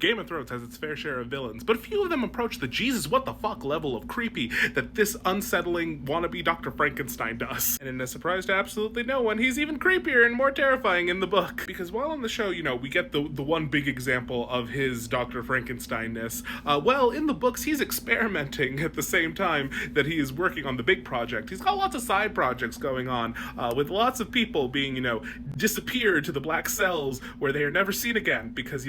Game of Thrones has its fair share of villains, but few of them approach the Jesus what the fuck level of creepy that this unsettling wannabe Dr. Frankenstein does. And in a surprise to absolutely no one, he's even creepier and more terrifying in the book. Because while on the show, we get the one big example of his Dr. Frankenstein-ness, well, in the books, he's experimenting at the same time that he is working on the big project. He's got lots of side projects going on, with lots of people being, disappeared to the black cells where they are never seen again because,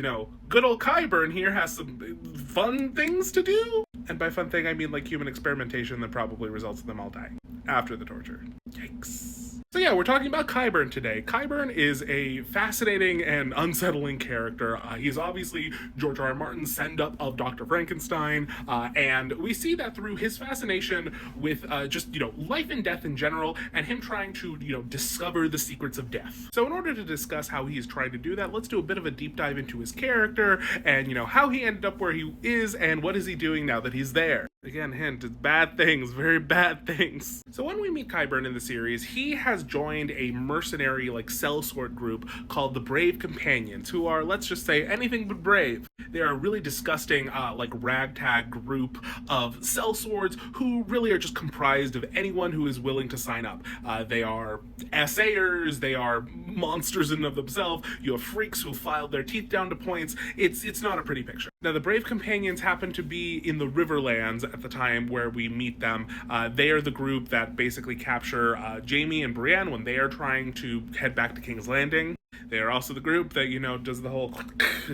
good old Qyburn here has some fun things to do. And by fun thing, I mean like human experimentation that probably results in them all dying after the torture. Yikes. So yeah, we're talking about Qyburn today. Qyburn is a fascinating and unsettling character. He's obviously George R. R. Martin's send-up of Dr. Frankenstein, and we see that through his fascination with just, life and death in general, and him trying to, discover the secrets of death. So in order to discuss how he is trying to do that, let's do a bit of a deep dive into his character, and, how he ended up where he is, and what is he doing now that he's there. Again, hint, it's bad things, very bad things. So when we meet Qyburn in the series, he has joined a mercenary, sellsword group called the Brave Companions, who are, let's just say, anything but brave. They are a really disgusting, ragtag group of sellswords who really are just comprised of anyone who is willing to sign up. They are assayers, they are monsters in and of themselves, you have freaks who filed their teeth down to points. It's not a pretty picture. Now, the Brave Companions happen to be in the Riverlands at the time where we meet them. They are the group that basically capture Jaime and Brienne when they are trying to head back to King's Landing. They are also the group that, does the whole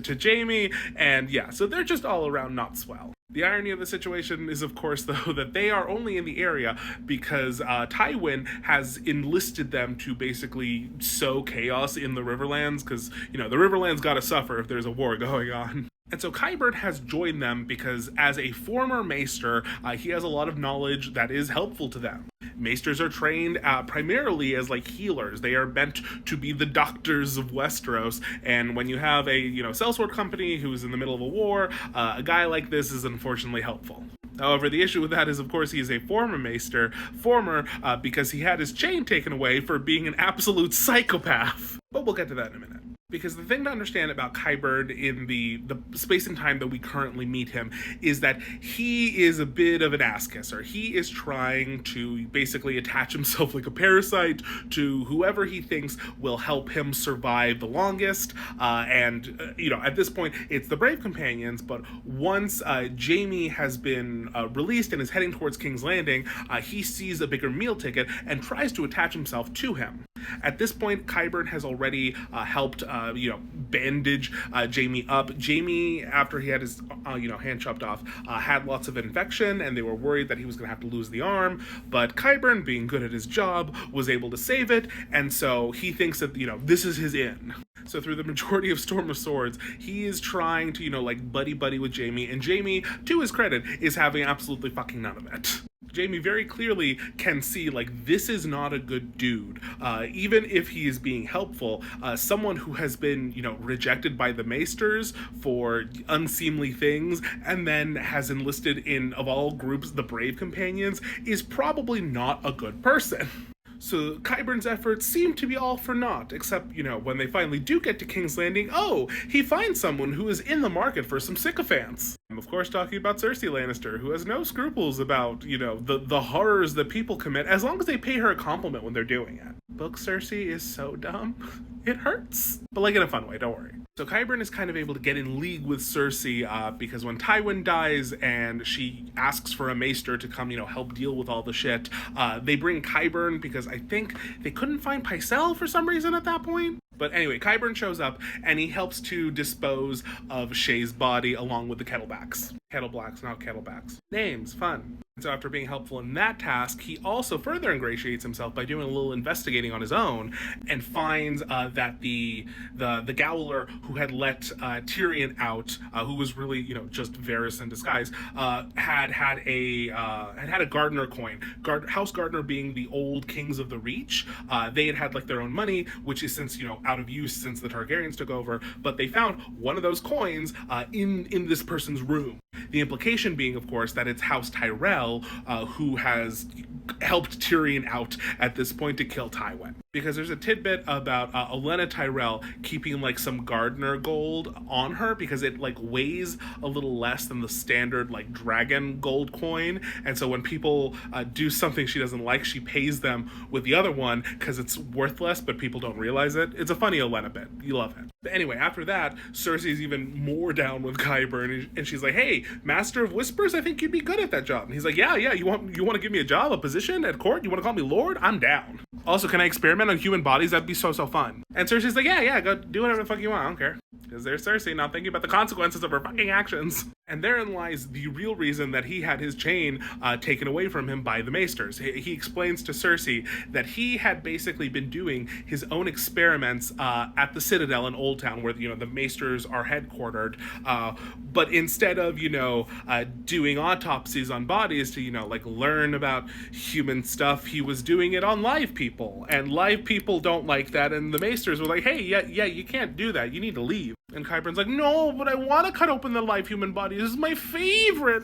to Jaime, and yeah, so they're just all around not swell. The irony of the situation is, of course, though, that they are only in the area because Tywin has enlisted them to basically sow chaos in the Riverlands, because, the Riverlands gotta suffer if there's a war going on. And so Qyburn has joined them because as a former maester, he has a lot of knowledge that is helpful to them. Maesters are trained primarily as healers. They are meant to be the doctors of Westeros. And when you have a, sellsword company who's in the middle of a war, a guy like this is unfortunately helpful. However, the issue with that is, of course, he is a former maester, because he had his chain taken away for being an absolute psychopath. But we'll get to that in a minute. Because the thing to understand about Qyburn in the space and time that we currently meet him is that he is a bit of an ass kisser. He is trying to basically attach himself like a parasite to whoever he thinks will help him survive the longest. At this point, it's the Brave Companions, but once Jaime has been released and is heading towards King's Landing, he sees a bigger meal ticket and tries to attach himself to him. At this point, Qyburn has already helped, bandage Jaime up. Jaime, after he had his, hand chopped off, had lots of infection, and they were worried that he was going to have to lose the arm. But Qyburn, being good at his job, was able to save it, and so he thinks that, this is his in. So through the majority of Storm of Swords, he is trying to, buddy-buddy with Jaime, and Jaime, to his credit, is having absolutely fucking none of it. Jaime very clearly can see, this is not a good dude. Even if he is being helpful, someone who has been, rejected by the Maesters for unseemly things and then has enlisted in, of all groups, the Brave Companions, is probably not a good person. So Qyburn's efforts seem to be all for naught, except, when they finally do get to King's Landing, he finds someone who is in the market for some sycophants. I'm of course talking about Cersei Lannister, who has no scruples about, the horrors that people commit, as long as they pay her a compliment when they're doing it. Book Cersei is so dumb. It hurts. But in a fun way, don't worry. So Qyburn is kind of able to get in league with Cersei because when Tywin dies and she asks for a maester to come, help deal with all the shit, they bring Qyburn because I think they couldn't find Pycelle for some reason at that point. But anyway, Qyburn shows up and he helps to dispose of Shae's body along with the Kettlebacks. Kettleblacks, not Kettlebacks. Names, fun. And so after being helpful in that task, he also further ingratiates himself by doing a little investigating on his own and finds that the Gowler who had let Tyrion out, who was really, just Varys in disguise, had a Gardener coin. House Gardener being the old kings of the Reach. They had their own money, which is since, out of use since the Targaryens took over, but they found one of those coins in this person's room. The implication being, of course, that it's House Tyrell, Tyrell, who has helped Tyrion out at this point to kill Tywin. Because there's a tidbit about Olenna Tyrell keeping like some gardener gold on her because it like weighs a little less than the standard like dragon gold coin, and so when people do something she doesn't like, she pays them with the other one because it's worthless, but people don't realize it. It's a funny Olenna bit. You love it. But anyway, after that, Cersei's even more down with Qyburn, and she's like, "Hey, Master of Whispers, I think you'd be good at that job." And he's like, "Yeah, you want to give me a job, a position at court? You want to call me Lord? I'm down. Also, can I experiment on human bodies? That'd be so fun." And Cersei's like, yeah, go do whatever the fuck you want. I don't care. Because there's Cersei not thinking about the consequences of her fucking actions. And therein lies the real reason that he had his chain taken away from him by the Maesters. He explains to Cersei that he had basically been doing his own experiments at the Citadel in Old Town, where the Maesters are headquartered. But instead of doing autopsies on bodies to learn about human stuff, he was doing it on live people, and live people don't like that. And the Maesters were like, "Hey, yeah, you can't do that. You need to leave." And Qyburn's like, "No, but I want to cut open the live human body. This is my favorite."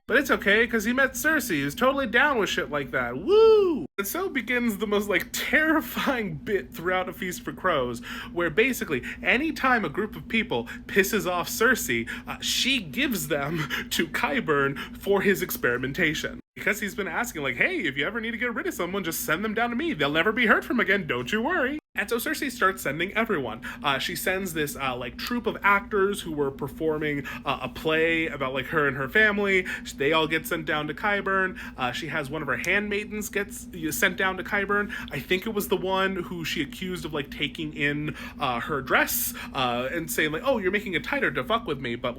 But it's okay, because he met Cersei, who's totally down with shit like that. Woo! And so begins the most terrifying bit throughout A Feast for Crows, where basically anytime a group of people pisses off Cersei, she gives them to Qyburn for his experimentation. Because he's been asking, "Hey, if you ever need to get rid of someone, just send them down to me. They'll never be heard from again, don't you worry." And so Cersei starts sending everyone. She sends this troupe of actors who were performing a play about her and her family. They all get sent down to Qyburn. She has one of her handmaidens gets sent down to Qyburn. I think it was the one who she accused of taking in her dress and saying "Oh, you're making it tighter to fuck with me," but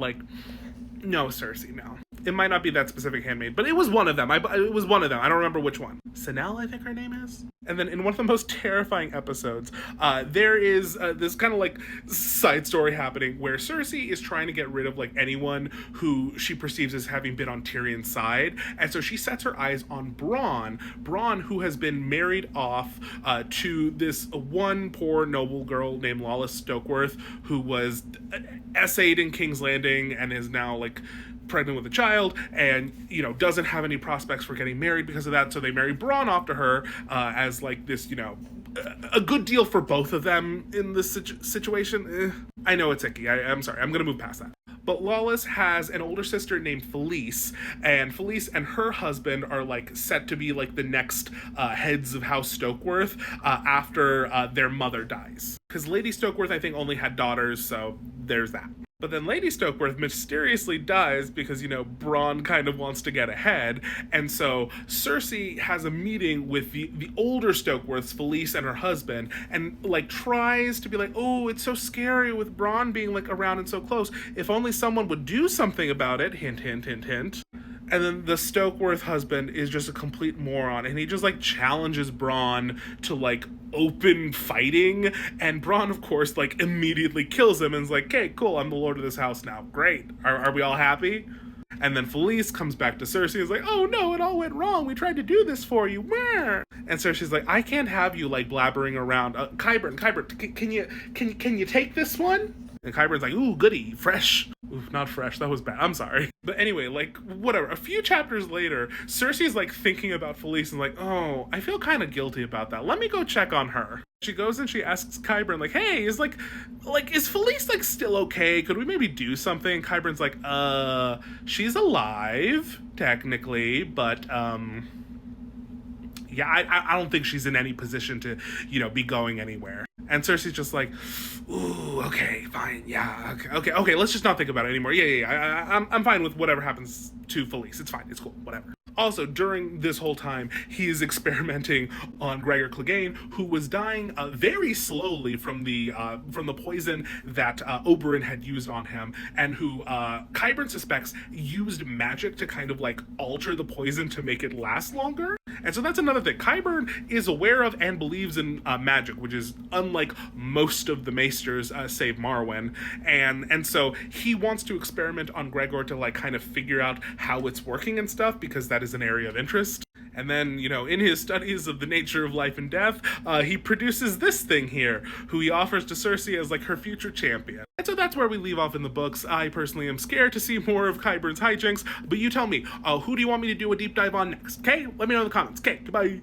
no, Cersei, no. It might not be that specific handmaid, but it was one of them. It was one of them. I don't remember which one. Sanelle, I think her name is. And then in one of the most terrifying episodes, there is this kind of side story happening where Cersei is trying to get rid of anyone who she perceives as having been on Tyrion's side. And so she sets her eyes on Bronn. Bronn, who has been married off to this one poor noble girl named Lawless Stokeworth, who was essayed in King's Landing and is now pregnant with a child, and doesn't have any prospects for getting married because of that. So they marry Bronn off to her as this a good deal for both of them in this situation. I know it's icky. I'm sorry. I'm gonna move past that. But Lawless has an older sister named Felice, and Felice and her husband are set to be the next heads of House Stokeworth after their mother dies. Because Lady Stokeworth, I think, only had daughters, so there's that. But then Lady Stokeworth mysteriously dies because, Bronn kind of wants to get ahead. And so Cersei has a meeting with the older Stokeworths, Felice and her husband, and tries to be "Oh, it's so scary with Bronn being around and so close. If only someone would do something about it. Hint, hint, hint, hint." And then the Stokeworth husband is just a complete moron, and he just challenges Bronn to open fighting, and Bronn, of course, immediately kills him and is "Okay, cool, I'm the lord of this house now. Great. Are we all happy?" And then Felice comes back to Cersei and is "Oh no, it all went wrong. We tried to do this for you." And Cersei's "I can't have you blabbering around. Qyburn, can you take this one?" And Qyburn's "Ooh, goody, fresh." Ooh, not fresh, that was bad, I'm sorry. But anyway, whatever. A few chapters later, Cersei's thinking about Felice and "Oh, I feel kind of guilty about that. Let me go check on her." She goes and she asks Qyburn "Hey, is is Felice still okay? Could we maybe do something?" Qyburn's "She's alive, technically, but yeah, I don't think she's in any position to, be going anywhere." And Cersei's just "Ooh, okay, fine, yeah, okay, let's just not think about it anymore. Yeah, I'm fine with whatever happens to Felice. It's fine, it's cool, whatever." Also, during this whole time, he is experimenting on Gregor Clegane, who was dying very slowly from the poison that Oberyn had used on him, and who Qyburn suspects used magic to kind of alter the poison to make it last longer. And so that's another thing. Qyburn is aware of and believes in magic, which is unlike most of the Maesters, save Marwyn. And so he wants to experiment on Gregor to kind of figure out how it's working and stuff, because that is an area of interest. And then, you know, in his studies of the nature of life and death, he produces this thing here, who he offers to Cersei as like her future champion. And so that's where we leave off in the books. I personally am scared to see more of Qyburn's hijinks, but you tell me, who do you want me to do a deep dive on next? Okay, let me know in the comments. Okay, goodbye.